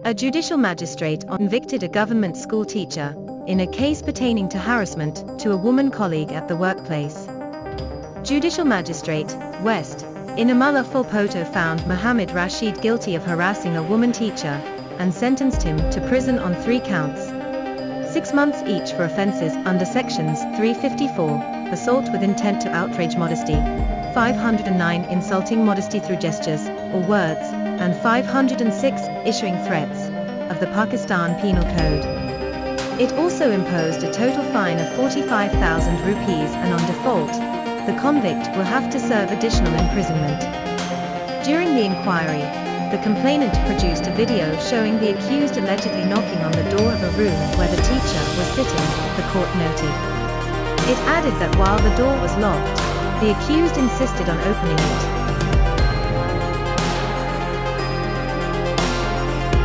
A judicial magistrate convicted a government school teacher, in a case pertaining to harassment, to a woman colleague at the workplace. Judicial Magistrate, West, Inamullah Fulpoto found Mohammed Rashid guilty of harassing a woman teacher, and sentenced him to prison on 3 counts. 6 months each for offences under sections 354, assault with intent to outrage modesty, 509 insulting modesty through gestures or words, and 506 issuing threats, of the Pakistan Penal Code. It also imposed a total fine of 45,000 rupees, and on default, the convict will have to serve additional imprisonment. During the inquiry, the complainant produced a video showing the accused allegedly knocking on the door of a room where the teacher was sitting, the court noted. It added that while the door was locked, the accused insisted on opening it.